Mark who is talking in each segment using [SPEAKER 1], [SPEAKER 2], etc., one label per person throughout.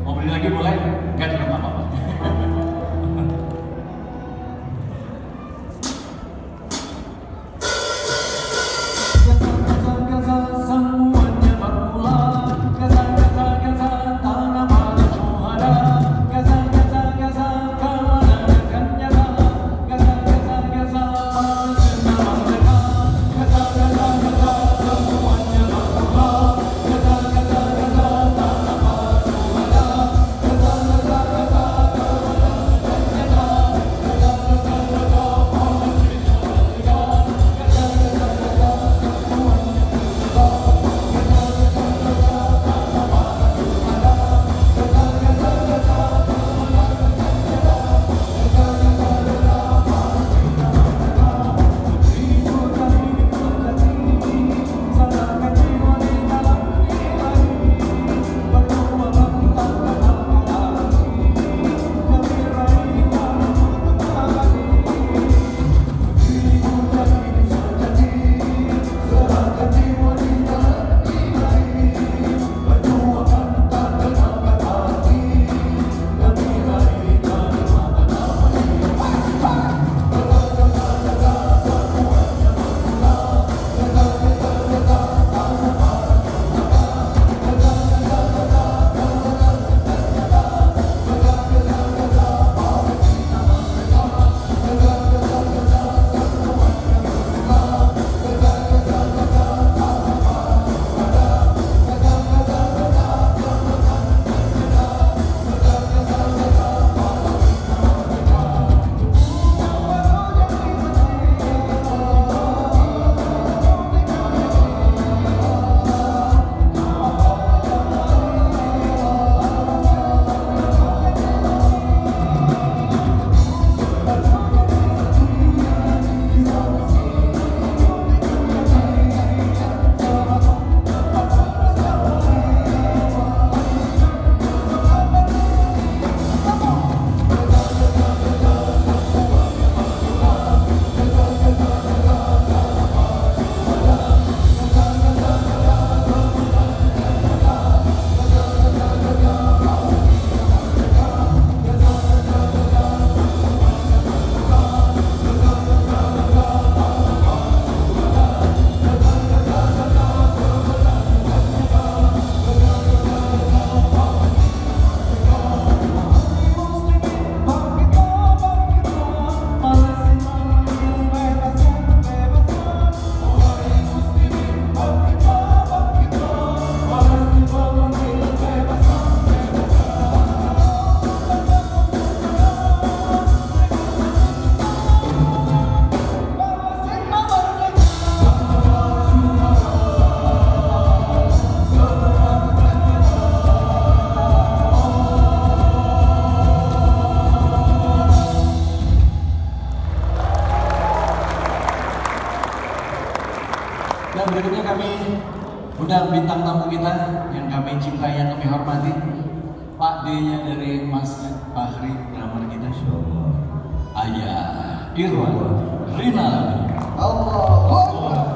[SPEAKER 1] Mau beli lagi boleh? Enggak juga nggak apa-apa. Dan berikutnya kami undang bintang tamu kita yang kami cintai, yang kami hormati, Pak D-nya dari Mas Fahri, drummer kita. Ayah Irwan Rinaldi. Allahu Akbar.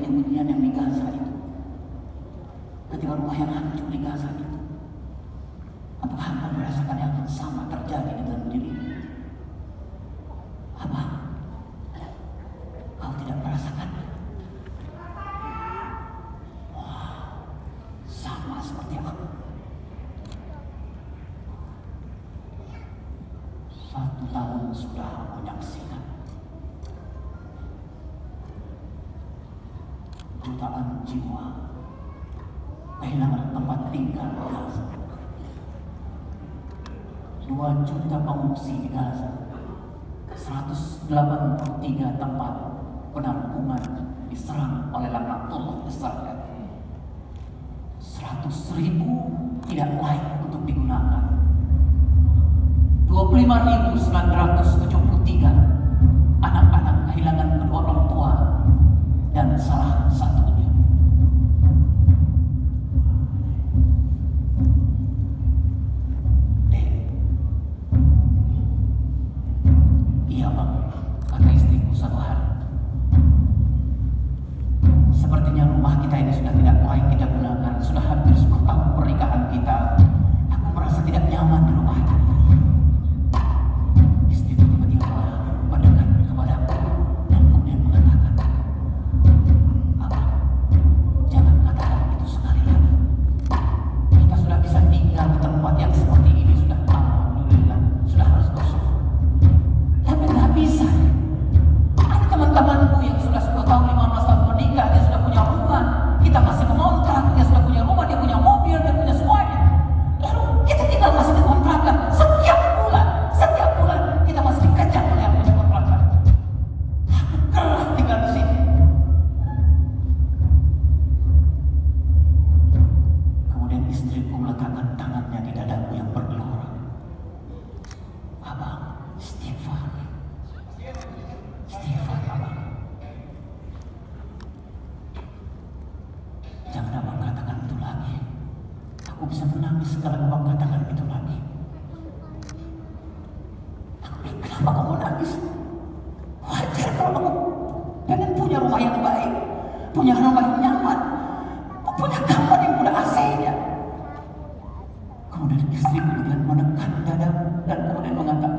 [SPEAKER 2] bunyi-bunyian yang di Gaza itu, ketika rumah yang hancur di Gaza itu, apakah Anda merasakan yang sama terjadi di dalam diri? Apa? Kau tidak merasakan? Wah, sama seperti aku. 1 tahun sudah aku menyaksikan jutaan jiwa kehilangan tempat tinggal di Gaza. 2 juta pengungsi di Gaza, 183 tempat penampungan diserang oleh laknatullah Israel. 100.000 tidak layak untuk digunakan. 25.973 anak-anak kehilangan kedua orang tua dan salah satunya. Iya bang, kata istriku satu hari, sepertinya rumah kita ini sudah tidak layak kita gunakan. Sudah hampir 10 tahun pernikahan kita, aku merasa tidak nyaman di rumah ini. Istriku tiba-tiba mendekat kepadaku dan kemudian mengatakan, "Abang, jangan katakan itu sekali lagi. Kita sudah bisa tinggal di tempat yang seperti ini, sudah alhamdulillah, sudah harus bersyukur. Tapi nggak bisa. Ada teman-temanku yang sudah 10 tahun, 15 tahun menikah, dia sudah punya rumah, kita masih mengontrak, dia sudah punya rumah, dia punya mobil, dia punya semuanya. Lalu kita tinggal masih dikontrakan. Setiap bulan kita masih dikejar oleh yang punya kontrakan. Aku gerah tinggal di sini." Kemudian istriku meletakkan tangannya di dadaku yang bergelora. "Abang, istighfar abang. Jangan abang katakan itu lagi. Aku bisa menangis kalau abang katakan itu lagi." Aku bilang, "Kenapa kamu nangis? Wajar kalau kamu pengen punya rumah yang baik, punya rumah yang nyaman, punya kamar yang udah AC-nya." Kemudian istri kemudian menekan dadaku dan kemudian mengatakan,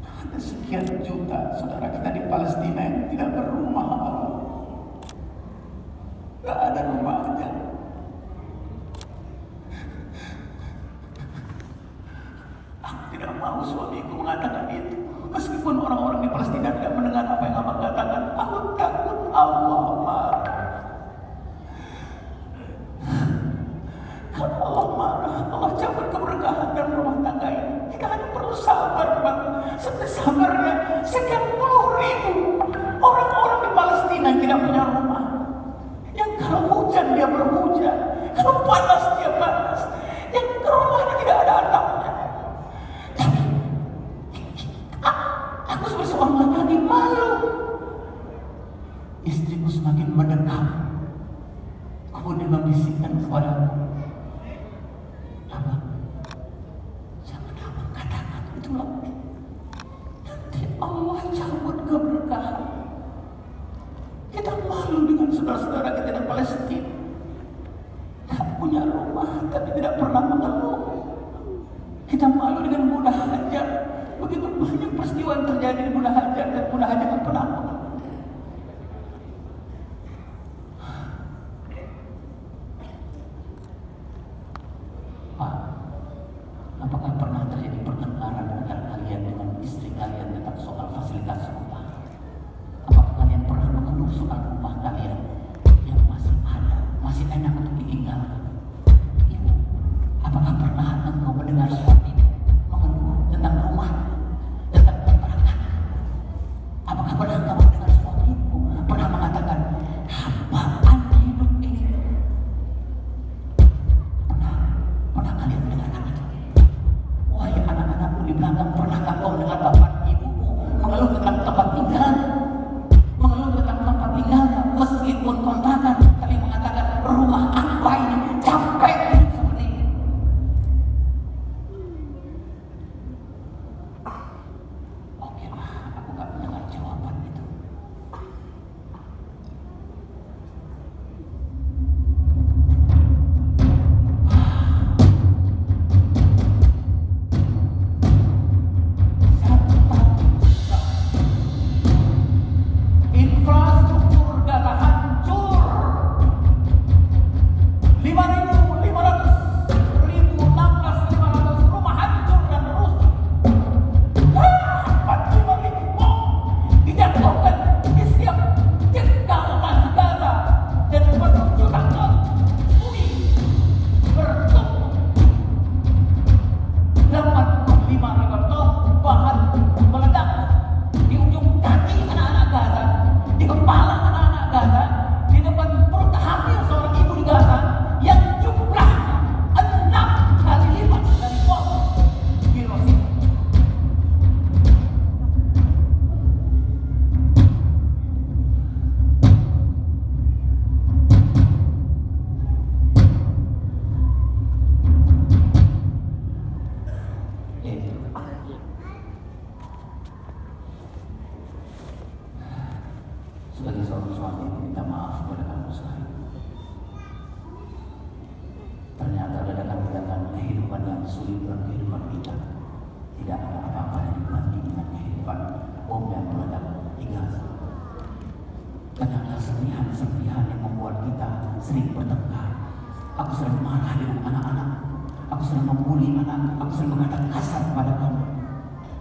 [SPEAKER 2] "Ada sekian juta saudara kita di Palestina yang tidak berumah, Allah. Gak ada rumahnya. Aku tidak mau suamiku mengatakan itu. Meskipun orang-orang di Palestina tidak mendengar apa yang abang katakan, aku takut Allah marah. Kalau Allah marah, Allah cabut keberkahan dan rumah tangga ini. Kita hanya perlu sabar, bang. Seperti sabarnya sekian puluh ribu orang-orang di Palestina yang tidak punya rumah. Yang kalau hujan dia berhujan, kalau panas dia panas, yang rumahnya tidak ada atapnya. Tapi aku sebagai seorang laki-laki malu. Istriku semakin mendekat, kemudian membisikkan kepadaku, "Abang, jangan abang katakan itu lagi. Nanti Allah cabut keberkahan. Kita malu dengan saudara-saudara kita di Palestina. Tak punya rumah tapi tidak pernah mengeluh. Kita malu dengan Bunda Hajar. Begitu banyak peristiwa yang terjadi di Bunda Hajar dan Bunda Hajar tak pernah mengeluh." Pak, apakah pernah terjadi pertengkaran antara kalian dengan istri kalian tentang soal fasilitas rumah? Apakah kalian pernah mengeluh soal rumah kalian yang masih ada, masih enak untuk ditinggalkan? Ibu, apakah pernah engkau mendengar suami mengeluh tentang rumah, tentang kontrakan? Sebagai seorang suami, minta maaf kepada kamu sekali. Ternyata ledakan-ledakan kehidupan yang sulit dalam kehidupan kita tidak ada apa-apa yang dibanding dengan kehidupan bom yang meledak di Gaza. Ternyata serpihan-serpihan yang membuat kita sering bertengkar. Aku sering marah dengan anak-anak. Aku sering membuli anak. Aku sering berkata kasar kepada kamu.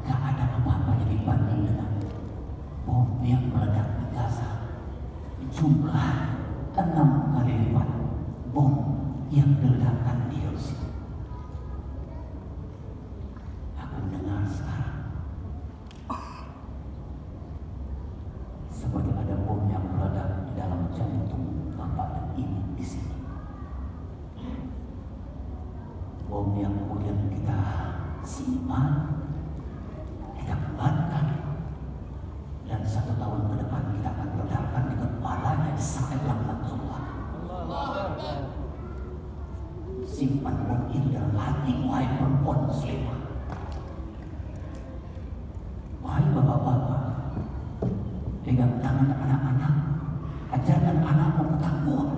[SPEAKER 2] Gak ada apa-apa yang dibanding dengan bom yang meledak di Gaza. Jumlah 6 kali lipat bom yang diledakkan di Yerusalem. Aku mendengar sekarang seperti ada bom yang meledak di dalam jantung bapak dan ibu di sini. Bom yang kemudian kita simpan, kita buatkan, dan 1 tahun ke depan kita akan meledakkan di kepalanya sampai laknatullah. Simpan bom itu dalam hati, wahai perempuan muslimah. Wahai bapak-bapak, pegang tangan anak-anak, ajarkan anakmu ketangguhan.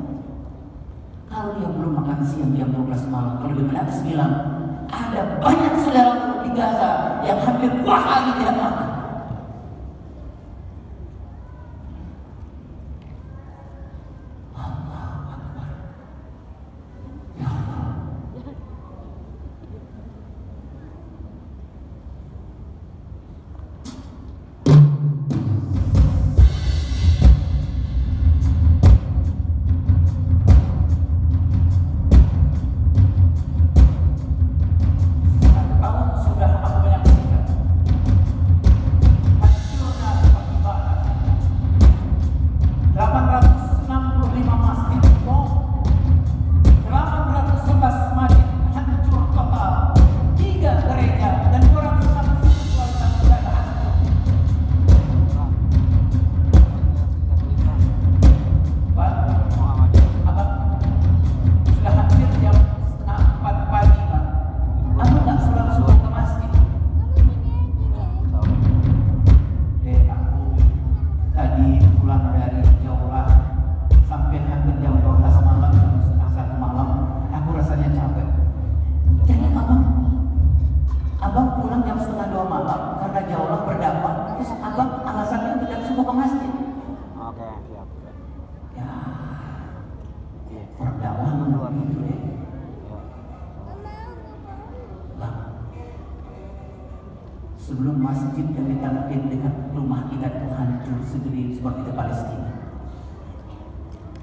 [SPEAKER 2] Kalau dia belum makan siang jam 12 malam, kalau dia makan 9, ada banyak saudara di Gaza yang hampir 2 hari tidak makan. Sebelum masjid yang ditanamkan dekat rumah kita itu hancur segede seperti di Palestina.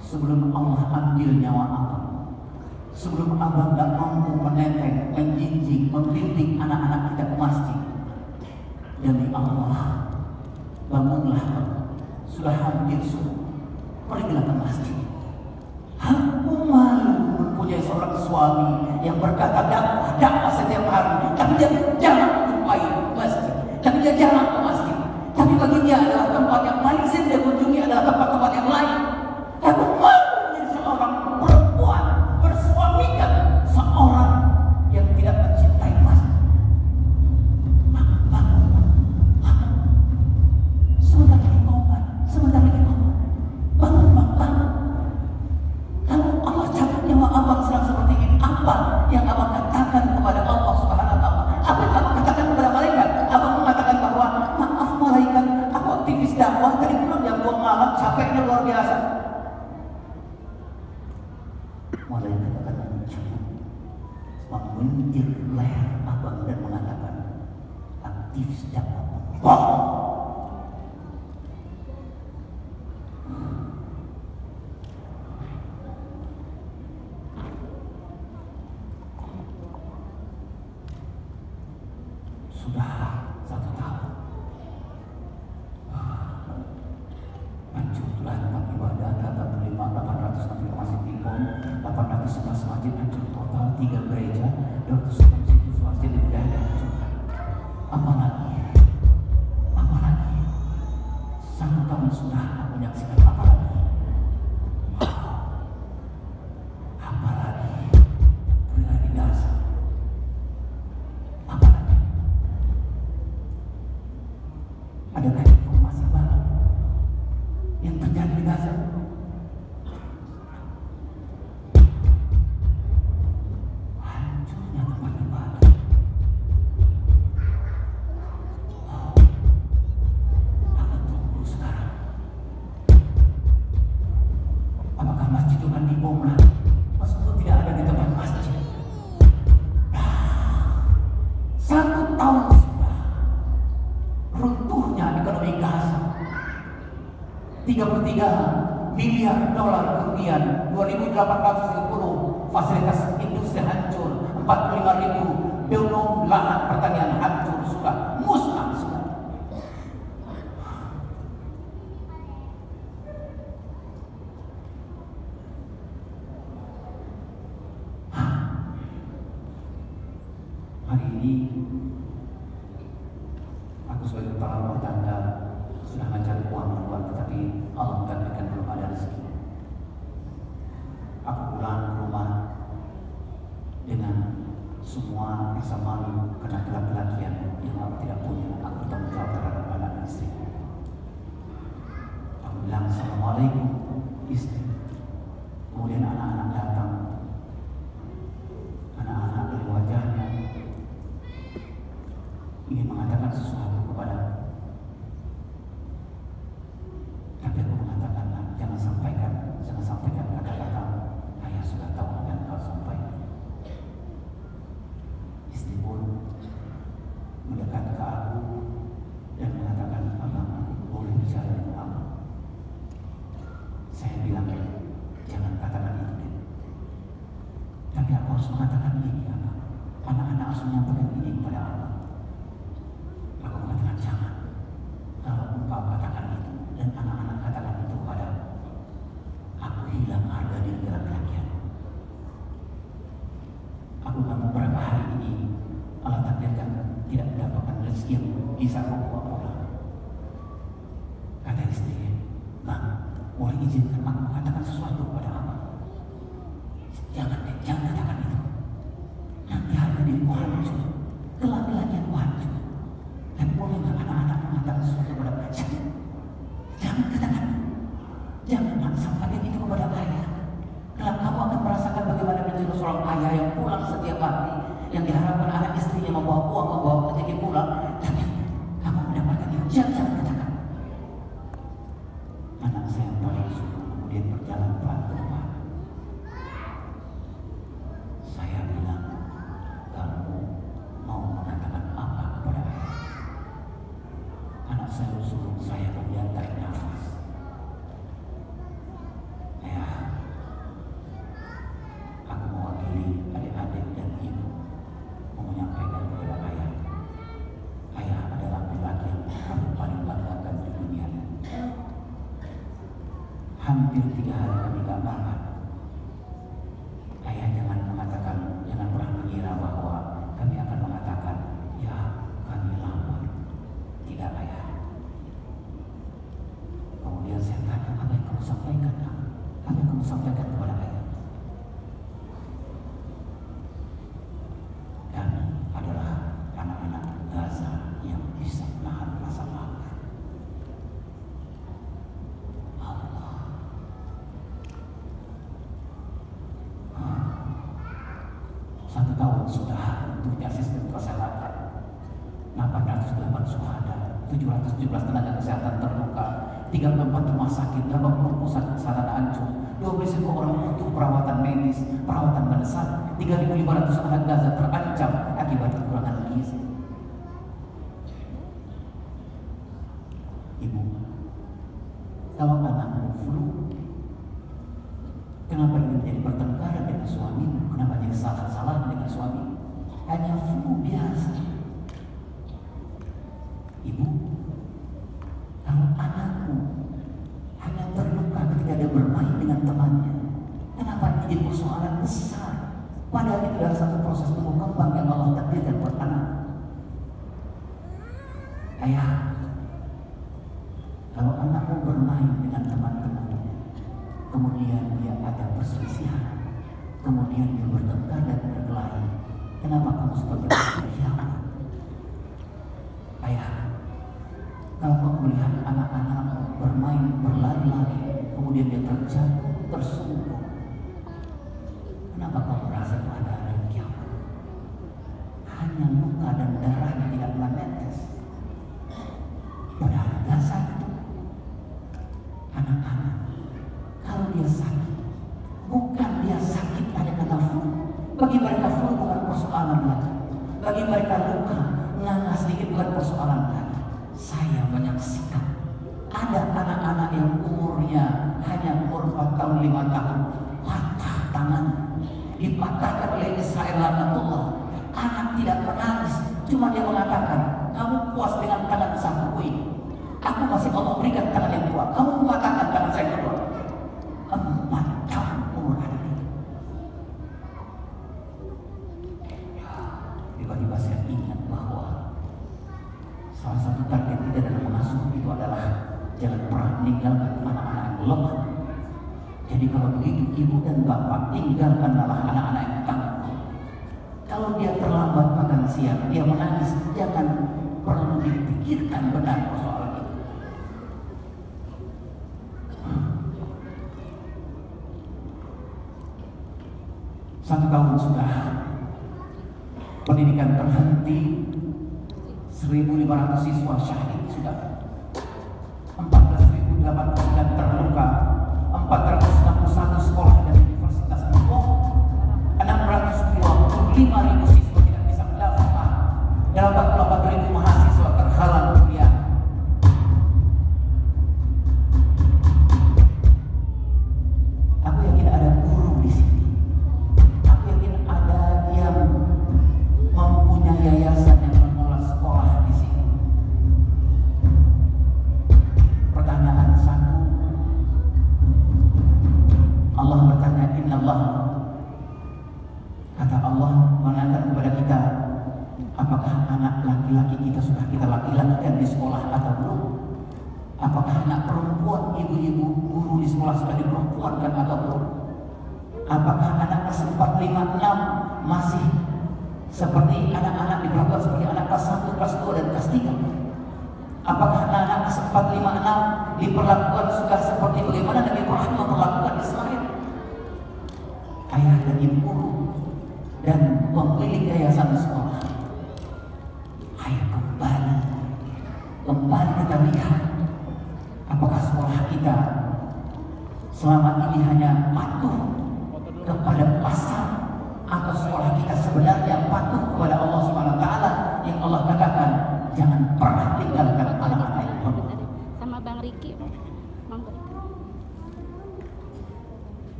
[SPEAKER 2] Sebelum Allah ambil nyawa abang, sebelum abang gak mampu menenteng, menjinjing, membimbing anak-anak kita ke masjid, demi Allah, bangunlah, sudah hampir subuh, pergilah ke masjid. Aku malu mempunyai seorang suami yang berkata dakwah setiap hari, tapi dia jangan menjumpai masjid, tapi dia jarang ke masjid. Tapi bagi dia adalah tempat yang paling sering dia kunjungi adalah tempat-tempat yang lain. Aku malu menjadi seorang perempuan bersuamikan seorang yang tidak mencintai masjid. Bangun. Sebentar lagi komat. Bangun. Kalau Allah cabut nyawa abang sedang seperti ini, apa yang abang katakan kepada Allah Subhanahu wa Ta'ala? Apa yang abang katakan kepada malaikat? Abang mengatakan bahwa maaf malaikat, aku aktivis dakwah tadi pulang jam 2 malam, capeknya luar biasa. Malaikat akan mencabut, menguntir leher abang dan mengatakan aktivis dakwah bohong. Sudah 1 tahun hancurlah tempat ibadah, 865 masjid Iqom, 811 masjid hancur total, 3 gereja, 206 situs masjid yang sudah dihancurkan. Apalagi 1 tahun sudah aku menyaksikan apalagi yang di Gaza. Adakah informasi baru yang Gaza. Hancurnya tempat ibadah. Oh, aku tunggu sekarang. Apakah masjid itu akan dibom lagi? Meskipun tidak ada di tempat masjid. 1 tahun sudah runtuhnya ekonomi Gaza. 33 miliar dolar kerugian, 2.830 fasilitas industri hancur, 45.000 dönum lahan pertanian hancur, sudah musnah sudah. Hari ini aku sebagai kepala rumah tangga sudah mencari uang keluar, tetapi Allah mentakdirkan belum ada rezeki. Aku pulang ke rumah dengan semua rasa malu karena kelaki-lakian yang aku tidak punya. Aku bertanggung jawab terhadap anak dan istri. Aku bilang assalamualaikum istri. Kemudian anak-anak datang. Anak-anak dari wajahnya ingin mengatakan sesuatu kepadaku. Tapi aku mengatakan, jangan sampaikan kata-kata ayah sudah tahu apa yang kau sampaikan. Istri pun mendekat ke aku dan mengatakan, abang, aku boleh bicara dengan abang. Saya bilang, jangan katakan itu. Tapi aku harus mengatakan ini, abang. Anak-anak harus menyampaikan ini kepada abang. Aku mengatakan jangan. Kalau engkau katakan itu dan anak-anak katakan itu kepada aku, hilang harga diri laki-lakian. Aku nggak mau berapa hari ini Allah takdirkan tidak mendapatkan rezeki yang bisa aku bawa pulang. Kata istrinya, bang, boleh izinkan aku mengatakan sesuatu kepada abang? Jangan katakan itu. Nanti harga diriku hancur, kelaki-lakianku hancur. Dan boleh nggak anak-anak mengatakan sesuatu kepada saya? Jangan katakan, jangan sampaikan itu kepada ayah. Kelak kamu akan merasakan bagaimana menjadi seorang ayah yang pulang setiap hari, yang diharapkan anak istrinya membawa uang, membawa rezeki pulang, tapi kamu mendapatkan itu. Jangan katakan. Anak saya yang paling suruh kemudian berjalan pelan ke depan. Saya bilang, kamu mau mengatakan apa kepada ayah? Anak saya suruh saya kemudian tarik nafas. Ayah, aku mewakili adik-adik dan ibu mau menyampaikan kepada ayah. Ayah adalah laki-laki yang kami paling banggakan di dunia ini. Hampir 3 hari kami gak makan. Ayah jangan pernah mengira bahwa kami akan mengatakan, ya kami lapar. Tidak, ayah. Kemudian saya tanya, apa yang kamu sampaikan? Apa yang kamu sampaikan kepada ayah? Kami adalah anak-anak Gaza yang bisa menahan rasa lapar. Allah. 1 tahun sudah untuknya sistem kesehatan. 808 syuhada, 717 tenaga kesehatan terluka, 34 rumah sakit, 80 pusat kesehatan hancur, 12.000 orang butuh perawatan medis, perawatan mendesak, 3.500 anak Gaza terancam akibat kekurangan gizi. Ibu, kalau anakmu flu, kenapa ingin menjadi pertengkaran dengan suamimu? Kenapa jadi salah-salah dengan suami? Hanya flu biasa. Ibu, kalau anakmu hanya terluka ketika dia bermain dengan temannya, kenapa ini jadi persoalan besar? Padahal itu adalah satu proses tumbuh kembang yang Allah takdirkan buat anak. Ayah, kalau anakmu bermain dengan teman-temannya, kemudian dia ada perselisihan, kemudian dia bertengkar dan berkelahi, kenapa kamu sebagai manusia? Ayah, kalau kamu melihat anak-anakmu bermain, berlari-lari, kemudian dia terjatuh, tersungkur. Kenapa kau merasa ada hari kiamat? Hanya luka dan darahnya tidak menetes. Padahal dasar itu anak-anak, kalau dia sakit, bukan dia sakit hanya karena flu. Bagi mereka flu bukan persoalan lagi. Bagi mereka luka, nganga sedikit bukan persoalan lagi. Saya menyaksikan ada anak-anak yang umurnya hanya umur 4 tahun, 5 tahun, patah tangan, dipatahkan oleh Israel laknatullah. Anak tidak menangis, cuma dia mengatakan, kamu puas dengan tangan satu ini, aku masih Allah berikan tangan yang dua, kamu mengatakan tangan saya kedua. 4 tahun umur anak ini. Tiba-tiba saya ingat bahwa salah satu target kita dalam mengasuh itu adalah jangan pernah meninggalkan anak-anak yang lemah. Jadi kalau begitu ibu dan bapak, tinggalkanlah anak-anak yang tangguh. Kalau dia terlambat makan siang, dia menangis, jangan perlu dipikirkan benar persoalan itu. Satu tahun sudah pendidikan terhenti, 1.500 siswa syahid sudah, 14.089 terluka, 461 sekolah dari Universitas Bogor, 625.000 siswa tidak bisa mendaftar, dan 48.000 mahasiswa terhalang kuliah. Aku yakin ada guru di sini. Aku yakin ada yang mempunyai yayasan yang mengelola sekolah di sini. Pertanyaan satu, Allah bertanya, Inna Allah, kata Allah menanyakan kepada kita, apakah anak laki-laki kita sudah kita laki-lakikan di sekolah atau belum? Apakah anak perempuan ibu-ibu guru di sekolah sudah diperempuankan atau belum? Apakah anak kelas 4, 5, 6 masih seperti anak-anak diperlakukan seperti anak kelas 1, kelas 2 dan kelas 3? Apakah anak-anak kelas 4, 5, 6 diperlakukan sudah seperti bagaimana Nabi Ibrahim memperlakukan Ismail? Ayah dan ibu guru dan pemilik yayasan sekolah, ayo kembali kita lihat apakah sekolah kita selama ini hanya patuh kepada pasar, atau sekolah kita sebenarnya patuh kepada Allah Subhanahu wa taala yang Allah katakan jangan pernah tinggalkan anak-anak itu.
[SPEAKER 3] Sama Bang Riki,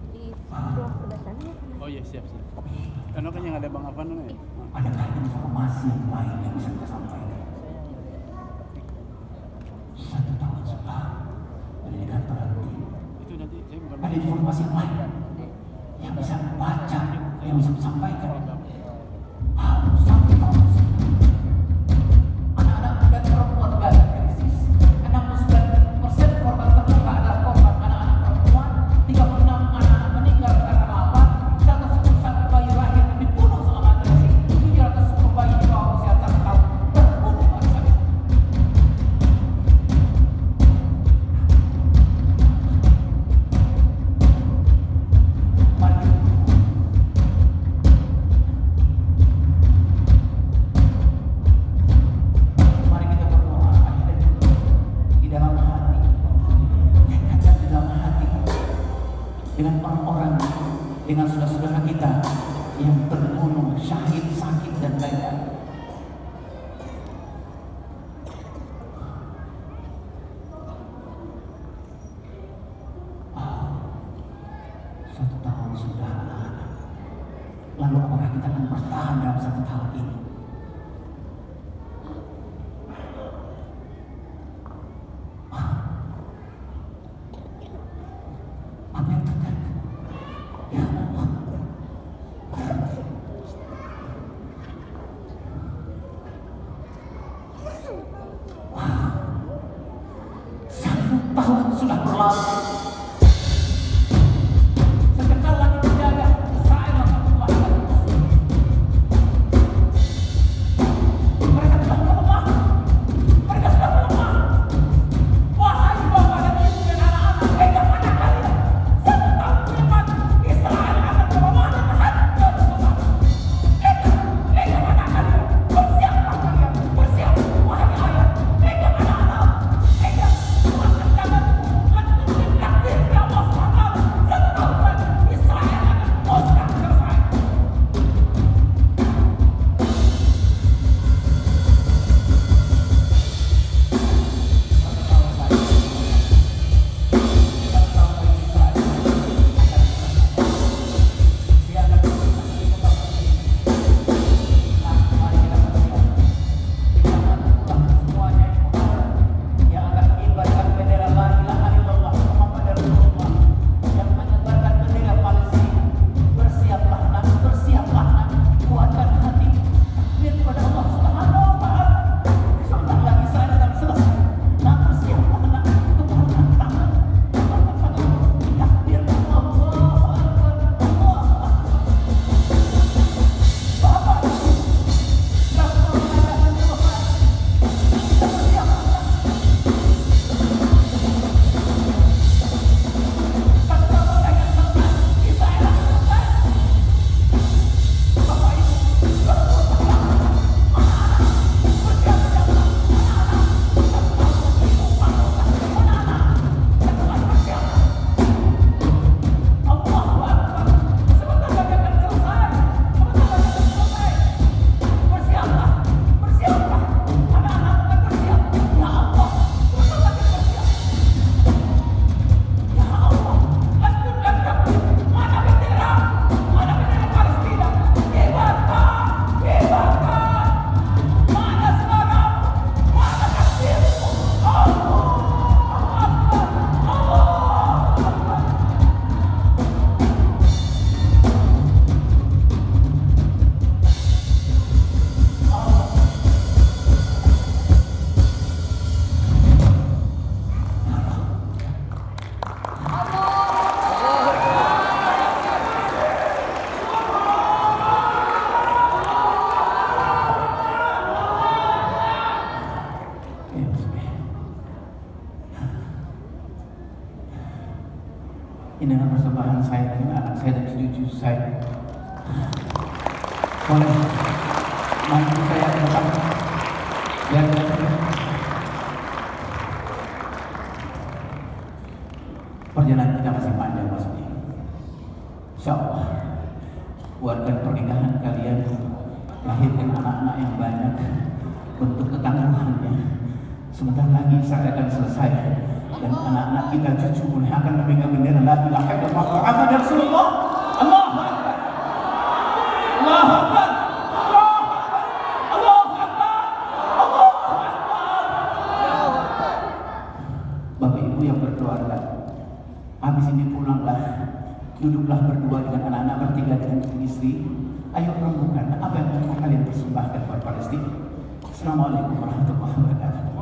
[SPEAKER 3] di ruang sebelah sana.
[SPEAKER 4] Oh iya, siap. Karena kan yang ada Bang Afan ya.
[SPEAKER 2] Adakah informasi yang lain yang bisa kita sampaikan? 1 tahun sudah pendidikan terhenti.
[SPEAKER 4] Itu nanti saya bukan.
[SPEAKER 2] Ada informasi yang lain yang bisa baca, yang bisa disampaikan. 1 tahun sudah. Anak-anak dan perempuan banyak krisis. 69% korban terluka adalah korban anak-anak perempuan. 36 anak-anak meninggal karena wabah. 111 bayi lahir dibunuh selama agresi. 710 bayi di bawah usia 1 tahun terbunuh habis-habisan. Mari kita berdoa di dalam hati, tekadkan di dalam hati dengan orang-orang, dengan saudara-saudara kita yang terbunuh, syahid, sakit dan lain-lain. Satu tahun sudah anak-anak. Lalu apakah kita akan bertahan dalam 1 tahun ini? Apa yang terjadi? Ya Allah. Wah. 1 tahun sudah berlalu. Sebentar lagi menjaga Israel laknatullah alaihi. Mereka sudah melemah. Mereka sudah melemah. Wahai bapak dan ibu dan anak-anak, bagaimana kalian? inilah persembahan saya dari anak saya dan cucu saya. Boleh mantu saya ke depan. Biar perjalanan kita masih panjang Mas Budi. Insya Allah buatkan pernikahan kalian, lahirkan anak-anak yang banyak, untuk ketangguhannya. Sebentar lagi saya akan selesai dan anak-anak kita cucu mulai akan memegang bendera la ilaha illallah Muhammadar Rasulullah. Allahu Akbar. Allahu Akbar. Allahu Akbar. Allahu Akbar. Bapak Ibu yang berkeluarga, habis ini pulanglah, duduklah berdua dengan anak-anak, bertiga dengan istri. Ayo renungkan apa yang mau kalian persembahkan kepada Palestina. Assalamualaikum warahmatullahi wabarakatuh.